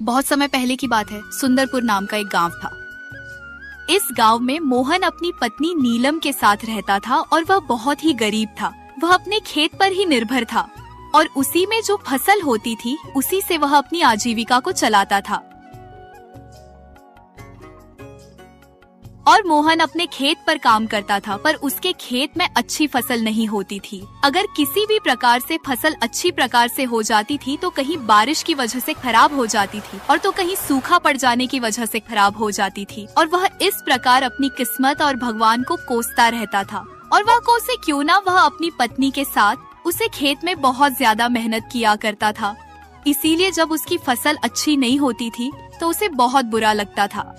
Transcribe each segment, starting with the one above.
बहुत समय पहले की बात है। सुंदरपुर नाम का एक गांव था। इस गांव में मोहन अपनी पत्नी नीलम के साथ रहता था और वह बहुत ही गरीब था। वह अपने खेत पर ही निर्भर था और उसी में जो फसल होती थी उसी से वह अपनी आजीविका को चलाता था। और मोहन अपने खेत पर काम करता था, पर उसके खेत में अच्छी फसल नहीं होती थी। अगर किसी भी प्रकार से फसल अच्छी प्रकार से हो जाती थी तो कहीं बारिश की वजह से खराब हो जाती थी और तो कहीं सूखा पड़ जाने की वजह से खराब हो जाती थी। और वह इस प्रकार अपनी किस्मत और भगवान को कोसता रहता था। और वह कोसे क्यों ना, वह अपनी पत्नी के साथ उसे खेत में बहुत ज्यादा मेहनत किया करता था। इसीलिए जब उसकी फसल अच्छी नहीं होती थी तो उसे बहुत बुरा लगता था।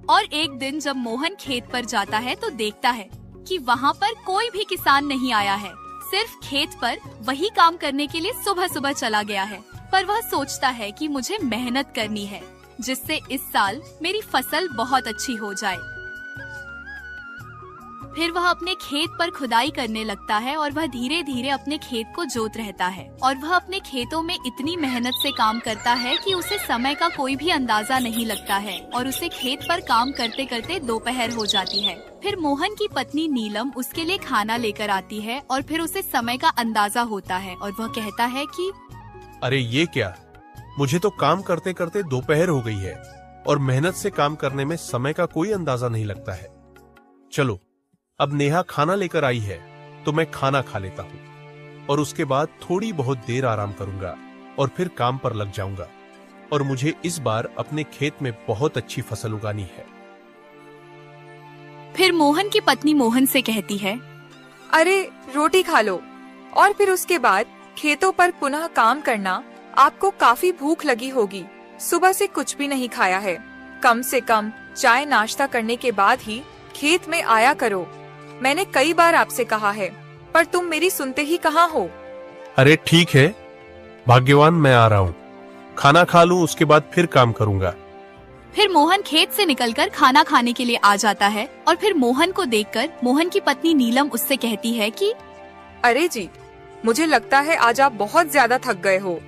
और एक दिन जब मोहन खेत पर जाता है तो देखता है कि वहाँ पर कोई भी किसान नहीं आया है। सिर्फ खेत पर वही काम करने के लिए सुबह सुबह चला गया है। पर वह सोचता है कि मुझे मेहनत करनी है जिससे इस साल मेरी फसल बहुत अच्छी हो जाए। फिर वह अपने खेत पर खुदाई करने लगता है और वह धीरे धीरे अपने खेत को जोत रहता है। और वह अपने खेतों में इतनी मेहनत से काम करता है कि उसे समय का कोई भी अंदाजा नहीं लगता है और उसे खेत पर काम करते करते दोपहर हो जाती है। फिर मोहन की पत्नी नीलम उसके लिए खाना लेकर आती है और फिर उसे समय का अंदाजा होता है और वह कहता है कि अरे ये क्या, मुझे तो काम करते करते दोपहर हो गई है और मेहनत से काम करने में समय का कोई अंदाजा नहीं लगता है। चलो, अब नेहा खाना लेकर आई है तो मैं खाना खा लेता हूँ और उसके बाद थोड़ी बहुत देर आराम करूंगा और फिर काम पर लग जाऊंगा। और मुझे इस बार अपने खेत में बहुत अच्छी फसल उगानी है। फिर मोहन की पत्नी मोहन से कहती है, अरे रोटी खा लो और फिर उसके बाद खेतों पर पुनः काम करना। आपको काफी भूख लगी होगी, सुबह से कुछ भी नहीं खाया है। कम से कम चाय नाश्ता करने के बाद ही खेत में आया करो। मैंने कई बार आपसे कहा है पर तुम मेरी सुनते ही कहाँ हो। अरे ठीक है भाग्यवान, मैं आ रहा हूँ। खाना खा लूँ उसके बाद फिर काम करूँगा। फिर मोहन खेत से निकलकर खाना खाने के लिए आ जाता है और फिर मोहन को देखकर मोहन की पत्नी नीलम उससे कहती है कि अरे जी, मुझे लगता है आज आप बहुत ज्यादा थक गए हो।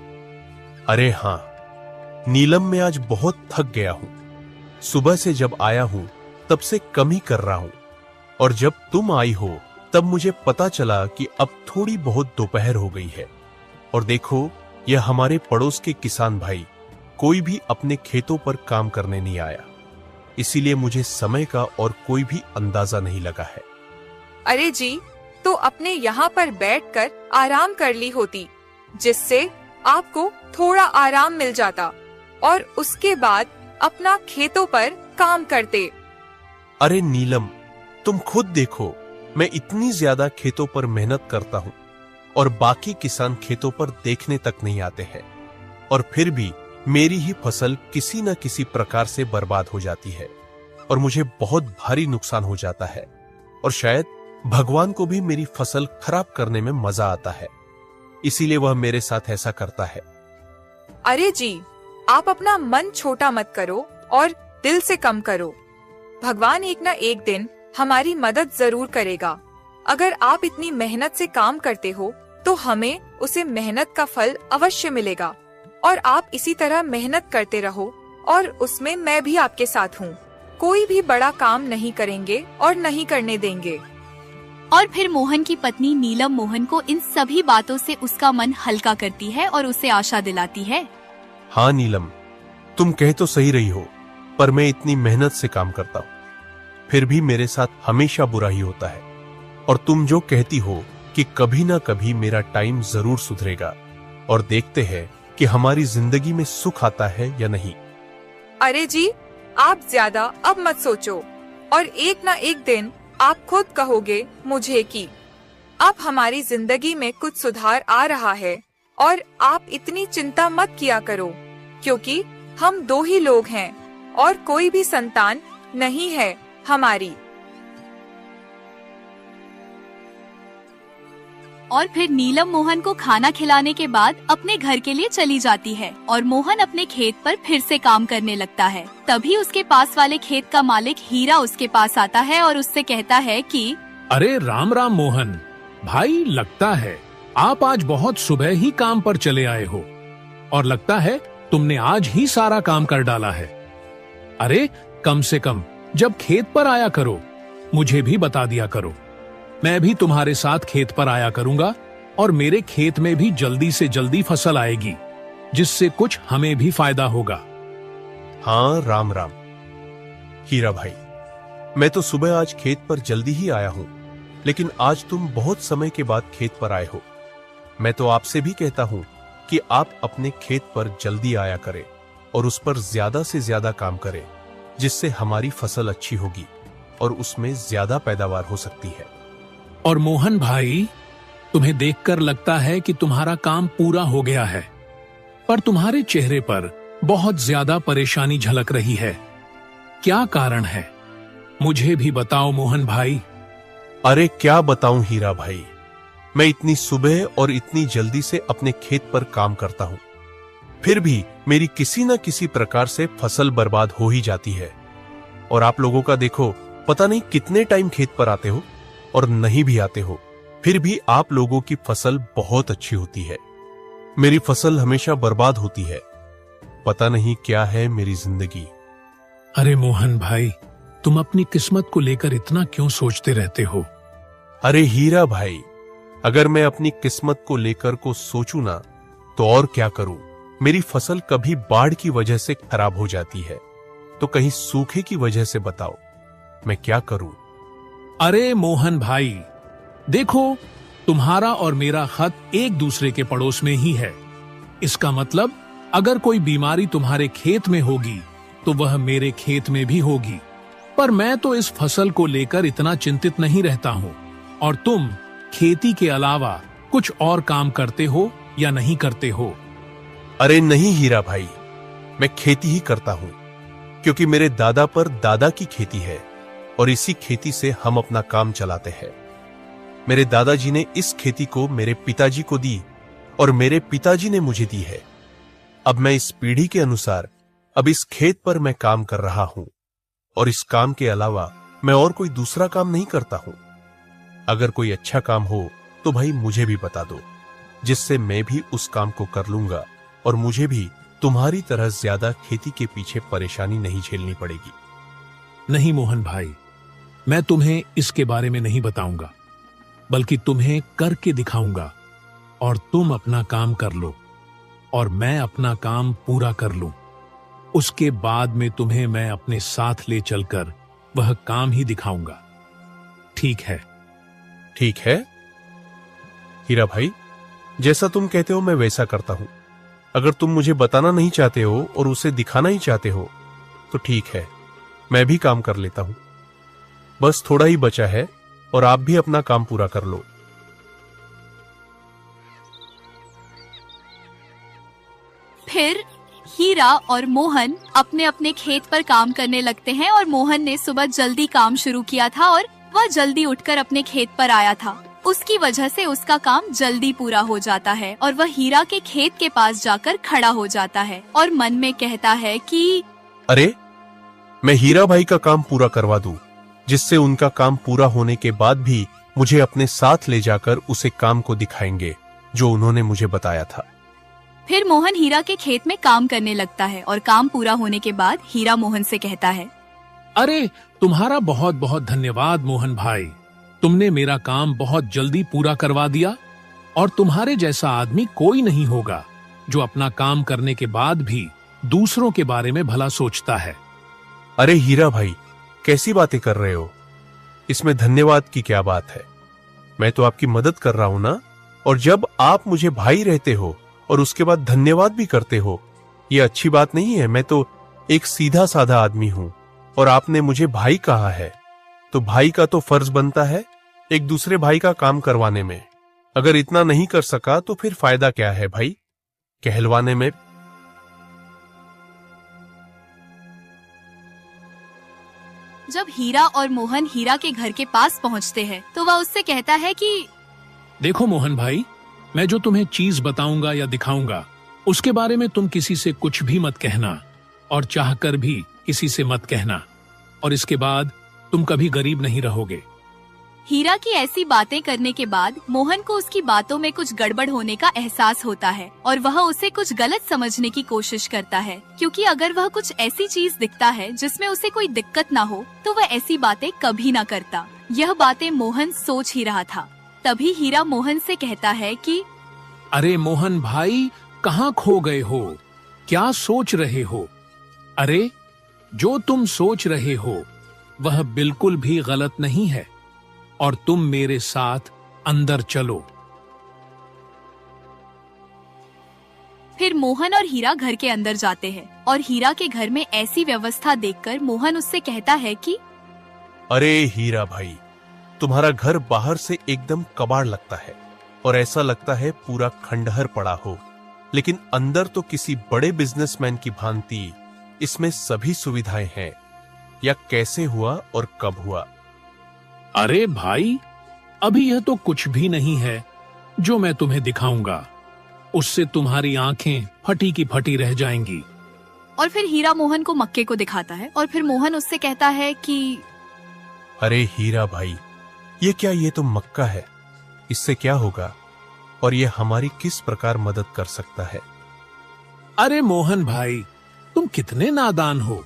अरे हाँ नीलम, मैं आज बहुत थक गया हूँ। सुबह से जब आया हूँ तब से कम ही कर रहा हूँ और जब तुम आई हो तब मुझे पता चला कि अब थोड़ी बहुत दोपहर हो गई है। और देखो, यह हमारे पड़ोस के किसान भाई कोई भी अपने खेतों पर काम करने नहीं आया, इसीलिए मुझे समय का और कोई भी अंदाजा नहीं लगा है। अरे जी, तो अपने यहाँ पर बैठकर आराम कर ली होती, जिससे आपको थोड़ा आराम मिल जाता और उसके बाद अपना खेतों पर काम करते। अरे नीलम, तुम खुद देखो, मैं इतनी ज्यादा खेतों पर मेहनत करता हूँ और बाकी किसान खेतों पर देखने तक नहीं आते हैं और फिर भी मेरी ही फसल किसी न किसी प्रकार से बर्बाद हो जाती है और मुझे बहुत भारी नुकसान हो जाता है। और शायद भगवान को भी मेरी फसल खराब करने में मजा आता है, इसीलिए वह मेरे साथ ऐसा करता है। अरे जी, आप अपना मन छोटा मत करो और दिल से कम करो। भगवान एक न एक दिन हमारी मदद जरूर करेगा। अगर आप इतनी मेहनत से काम करते हो तो हमें उसे मेहनत का फल अवश्य मिलेगा। और आप इसी तरह मेहनत करते रहो और उसमें मैं भी आपके साथ हूँ। कोई भी बड़ा काम नहीं करेंगे और नहीं करने देंगे। और फिर मोहन की पत्नी नीलम मोहन को इन सभी बातों से उसका मन हल्का करती है और उसे आशा दिलाती है। हाँ नीलम, तुम कह तो सही रही हो, पर मैं इतनी मेहनत से काम करता हूँ फिर भी मेरे साथ हमेशा बुरा ही होता है। और तुम जो कहती हो कि कभी ना कभी मेरा टाइम जरूर सुधरेगा और देखते हैं कि हमारी जिंदगी में सुख आता है या नहीं। अरे जी, आप ज्यादा अब मत सोचो और एक ना एक दिन आप खुद कहोगे मुझे कि अब हमारी जिंदगी में कुछ सुधार आ रहा है। और आप इतनी चिंता मत किया करो, क्योंकि हम दो ही लोग हैं और कोई भी संतान नहीं है हमारी। और फिर नीलम मोहन को खाना खिलाने के बाद अपने घर के लिए चली जाती है और मोहन अपने खेत पर फिर से काम करने लगता है। तभी उसके पास वाले खेत का मालिक हीरा उसके पास आता है और उससे कहता है कि अरे राम राम मोहन भाई, लगता है आप आज बहुत सुबह ही काम पर चले आए हो और लगता है तुमने आज ही सारा काम कर डाला है। अरे कम से कम जब खेत पर आया करो मुझे भी बता दिया करो। मैं भी तुम्हारे साथ खेत पर आया करूंगा और मेरे खेत में भी जल्दी से जल्दी फसल आएगी, जिससे कुछ हमें भी फायदा होगा। हाँ, राम राम। हीरा भाई, मैं तो सुबह आज खेत पर जल्दी ही आया हूं, लेकिन आज तुम बहुत समय के बाद खेत पर आए हो। मैं तो आपसे भी कहता हूं कि आप अपने खेत पर जल्दी आया करें और उस पर ज्यादा से ज्यादा काम करें, जिससे हमारी फसल अच्छी होगी और उसमें ज्यादा पैदावार हो सकती है। और मोहन भाई, तुम्हें देखकर लगता है कि तुम्हारा काम पूरा हो गया है, पर तुम्हारे चेहरे पर बहुत ज्यादा परेशानी झलक रही है। क्या कारण है? मुझे भी बताओ मोहन भाई। अरे क्या बताऊं हीरा भाई, मैं इतनी सुबह और इतनी जल्दी से अपने खेत पर काम करता हूं, फिर भी मेरी किसी न किसी प्रकार से फसल बर्बाद हो ही जाती है। और आप लोगों का देखो, पता नहीं कितने टाइम खेत पर आते हो और नहीं भी आते हो, फिर भी आप लोगों की फसल बहुत अच्छी होती है। मेरी फसल हमेशा बर्बाद होती है। पता नहीं क्या है मेरी जिंदगी। अरे मोहन भाई, तुम अपनी किस्मत को लेकर इतना क्यों सोचते रहते हो? अरे हीरा भाई, अगर मैं अपनी किस्मत को लेकर को सोचूं ना, तो और क्या करूं। मेरी फसल कभी बाढ़ की वजह से खराब हो जाती है, तो कहीं सूखे की वजह से बताओ मैं क्या करूं। अरे मोहन भाई, देखो, तुम्हारा और मेरा खत एक दूसरे के पड़ोस में ही है। इसका मतलब अगर कोई बीमारी तुम्हारे खेत में होगी तो वह मेरे खेत में भी होगी। पर मैं तो इस फसल को लेकर इतना चिंतित नहीं रहता हूँ। और तुम खेती के अलावा कुछ और काम करते हो या नहीं करते हो? अरे नहीं हीरा भाई, मैं खेती ही करता हूं, क्योंकि मेरे दादा पर दादा की खेती है और इसी खेती से हम अपना काम चलाते हैं। मेरे दादाजी ने इस खेती को मेरे पिताजी को दी और मेरे पिताजी ने मुझे दी है। अब मैं इस पीढ़ी के अनुसार अब इस खेत पर मैं काम कर रहा हूं और इस काम के अलावा मैं और कोई दूसरा काम नहीं करता हूं। अगर कोई अच्छा काम हो तो भाई मुझे भी बता दो, जिससे मैं भी उस काम को कर लूंगा और मुझे भी तुम्हारी तरह ज्यादा खेती के पीछे परेशानी नहीं झेलनी पड़ेगी। नहीं मोहन भाई, मैं तुम्हें इसके बारे में नहीं बताऊंगा, बल्कि तुम्हें करके दिखाऊंगा और तुम अपना काम कर लो और मैं अपना काम पूरा कर लूं। उसके बाद में तुम्हें मैं अपने साथ ले चलकर वह काम ही दिखाऊंगा। ठीक है? ठीक है हीरा भाई, जैसा तुम कहते हो मैं वैसा करता हूं। अगर तुम मुझे बताना नहीं चाहते हो और उसे दिखाना ही चाहते हो तो ठीक है, मैं भी काम कर लेता हूं। बस थोड़ा ही बचा है और आप भी अपना काम पूरा कर लो। फिर हीरा और मोहन अपने अपने खेत पर काम करने लगते हैं और मोहन ने सुबह जल्दी काम शुरू किया था और वह जल्दी उठकर अपने खेत पर आया था। उसकी वजह से उसका काम जल्दी पूरा हो जाता है और वह हीरा के खेत के पास जाकर खड़ा हो जाता है और मन में कहता है कि अरे, मैं हीरा भाई का काम पूरा करवा दूं, जिससे उनका काम पूरा होने के बाद भी मुझे अपने साथ ले जाकर उसे काम को दिखाएंगे जो उन्होंने मुझे बताया था। फिर मोहन हीरा के खेत में काम करने लगता है और काम पूरा होने के बाद हीरा मोहन से कहता है, अरे तुम्हारा बहुत बहुत धन्यवाद मोहन भाई, तुमने मेरा काम बहुत जल्दी पूरा करवा दिया और तुम्हारे जैसा आदमी कोई नहीं होगा जो अपना काम करने के बाद भी दूसरों के बारे में भला सोचता है। अरे हीरा भाई, कैसी बातें कर रहे हो? इसमें धन्यवाद की क्या बात है? मैं तो आपकी मदद कर रहा हूं ना। और जब आप मुझे भाई रहते हो और उसके बाद धन्यवाद भी करते हो, यह अच्छी बात नहीं है। मैं तो एक सीधा साधा आदमी हूं और आपने मुझे भाई कहा है, तो भाई का तो फर्ज बनता है एक दूसरे भाई का काम करवाने में। अगर इतना नहीं कर सका तो फिर फायदा क्या है भाई कहलवाने में। जब हीरा और मोहन हीरा के घर के पास पहुंचते हैं तो वह उससे कहता है कि देखो मोहन भाई, मैं जो तुम्हें चीज बताऊंगा या दिखाऊंगा उसके बारे में तुम किसी से कुछ भी मत कहना और चाहकर भी किसी से मत कहना, और इसके बाद तुम कभी गरीब नहीं रहोगे। हीरा की ऐसी बातें करने के बाद मोहन को उसकी बातों में कुछ गड़बड़ होने का एहसास होता है और वह उसे कुछ गलत समझने की कोशिश करता है, क्योंकि अगर वह कुछ ऐसी चीज दिखता है जिसमें उसे कोई दिक्कत ना हो तो वह ऐसी बातें कभी ना करता। यह बातें मोहन सोच ही रहा था। तभी हीरा मोहन से कहता है कि अरे मोहन भाई, कहाँ खो गए हो? क्या सोच रहे हो? अरे, जो तुम सोच रहे हो वह बिल्कुल भी गलत नहीं है और तुम मेरे साथ अंदर चलो। फिर मोहन और हीरा घर के अंदर जाते हैं और हीरा के घर में ऐसी व्यवस्था देखकर मोहन उससे कहता है कि अरे हीरा भाई, तुम्हारा घर बाहर से एकदम कबाड़ लगता है और ऐसा लगता है पूरा खंडहर पड़ा हो, लेकिन अंदर तो किसी बड़े बिजनेसमैन की भांति इसमें सभी सुविधाएं हैं। या कैसे हुआ और कब हुआ? अरे भाई, अभी यह तो कुछ भी नहीं है जो मैं तुम्हें दिखाऊंगा। उससे तुम्हारी आंखें फटी की फटी रह जाएंगी। और फिर हीरा मोहन को मक्के को दिखाता है और फिर मोहन उससे कहता है कि अरे हीरा भाई, ये तो मक्का है, इससे क्या होगा और ये हमारी किस प्रकार मदद कर सकता है? अरे मोहन भाई, तुम कितने नादान हो,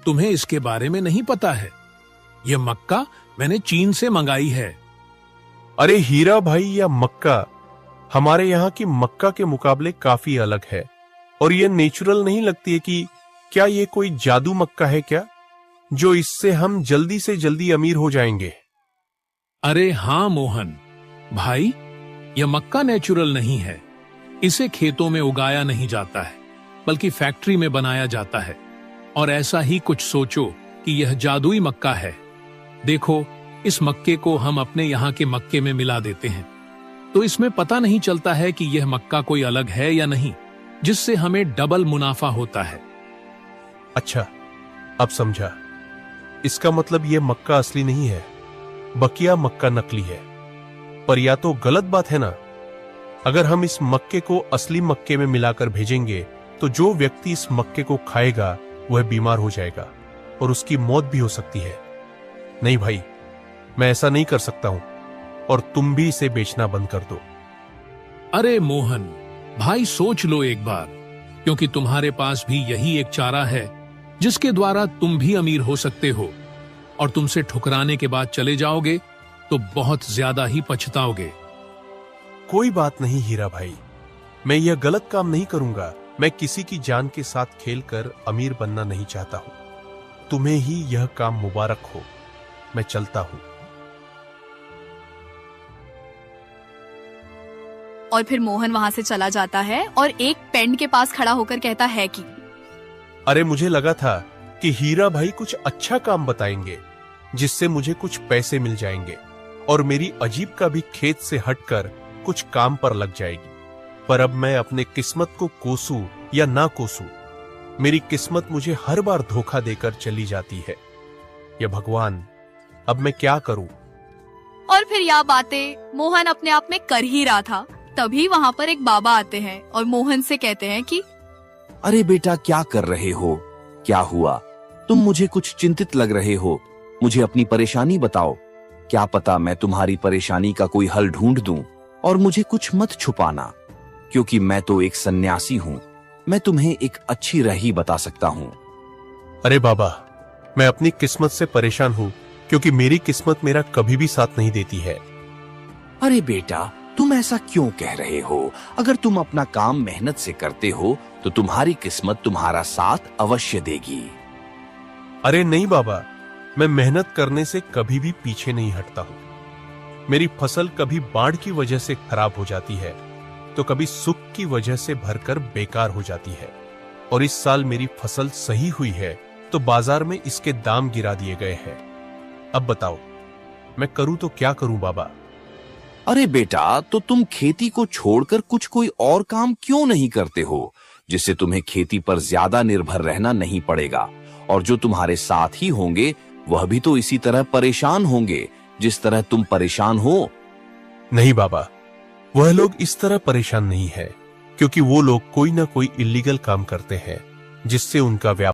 तुम्हें इसके बारे में नहीं पता है। यह मक्का मैंने चीन से मंगाई है। अरे हीरा भाई, यह मक्का हमारे यहाँ की मक्का के मुकाबले काफी अलग है और ये नेचुरल नहीं लगती है कि क्या ये कोई जादू मक्का है क्या, जो इससे हम जल्दी से जल्दी अमीर हो जाएंगे? अरे हाँ मोहन भाई, यह मक्का नेचुरल नहीं है। इसे खेतों में उगाया नहीं जाता है, बल्कि फैक्ट्री में बनाया जाता है। और ऐसा ही कुछ सोचो कि यह जादुई मक्का है। देखो, इस मक्के को हम अपने यहाँ के मक्के में मिला देते हैं, तो इसमें पता नहीं चलता है कि यह मक्का कोई अलग है या नहीं, जिससे हमें डबल मुनाफा होता है। अच्छा, अब समझा। इसका मतलब यह मक्का असली नहीं है, बकिया मक्का नकली है। पर या तो गलत बात है ना? अगर हम इस मक्के को असली मक्के में मिलाकर भेजेंगे तो जो व्यक्ति इस मक्के को खाएगा वह बीमार हो जाएगा और उसकी मौत भी हो सकती है। नहीं भाई, मैं ऐसा नहीं कर सकता हूं और तुम भी इसे बेचना बंद कर दो। अरे मोहन भाई, सोच लो एक बार, क्योंकि तुम्हारे पास भी यही एक चारा है जिसके द्वारा तुम भी अमीर हो सकते हो, और तुमसे ठुकराने के बाद चले जाओगे तो बहुत ज्यादा ही पछताओगे। कोई बात नहीं हीरा भाई, मैं यह गलत काम नहीं करूंगा। मैं किसी की जान के साथ खेलकर अमीर बनना नहीं चाहता हूं। तुम्हें ही यह काम मुबारक हो। मैं चलता हूं। और फिर मोहन वहाँ से चला जाता है और एक पेंट के पास खड़ा होकर कहता है कि अरे, मुझे लगा था कि हीरा भाई कुछ अच्छा काम बताएंगे जिससे मुझे कुछ पैसे मिल जाएंगे और मेरी अजीब का भी खेत से हटकर कुछ काम पर लग जाएगी। पर अब मैं अपने किस्मत को कोसूं या ना कोसूं, मेरी किस्मत मुझे हर बार धोखा देकर चली जाती है। या भगवान, अब मैं क्या करूं? और फिर यह बातें मोहन अपने आप में कर ही रहा था, तभी वहाँ पर एक बाबा आते हैं और मोहन से कहते हैं कि अरे बेटा, क्या कर रहे हो? क्या हुआ? तुम मुझे कुछ चिंतित लग रहे हो। मुझे अपनी परेशानी बताओ। क्या पता मैं तुम्हारी परेशानी का कोई हल ढूंढ दूं। और मुझे कुछ मत छुपाना, क्योंकि मैं तो एक सन्यासी हूँ। मैं तुम्हें एक अच्छी राह बता सकता हूँ। अरे बाबा, मैं अपनी किस्मत से परेशान हूँ, क्योंकि मेरी किस्मत मेरा कभी भी साथ नहीं देती है। अरे बेटा, तुम ऐसा क्यों कह रहे हो? अगर तुम अपना काम मेहनत से करते हो तो तुम्हारी किस्मत तुम्हारा साथ अवश्य देगी। अरे नहीं बाबा, मैं मेहनत करने से कभी भी पीछे नहीं हटता हूँ। मेरी फसल कभी बाढ़ की वजह से खराब हो जाती है तो कभी सुख की वजह से भरकर बेकार हो जाती है। और इस साल मेरी फसल सही हुई है तो बाजार में इसके दाम गिरा दिए गए हैं। अब बताओ, मैं करूं तो क्या करूं बाबा? अरे बेटा, तो तुम खेती को छोड़कर कुछ कोई और काम क्यों नहीं करते हो, जिससे तुम्हें खेती पर ज्यादा निर्भर रहना नहीं पड़ेगा। और जो तुम्हारे साथ ही होंगे वह भी तो इसी तरह परेशान होंगे जिस तरह तुम परेशान हो। नहीं बाबा, वह लोग इस तरह परेशान नहीं है, क्योंकि वो लोग कोई ना कोई इलीगल काम करते हैं जिससे उनका व्यापार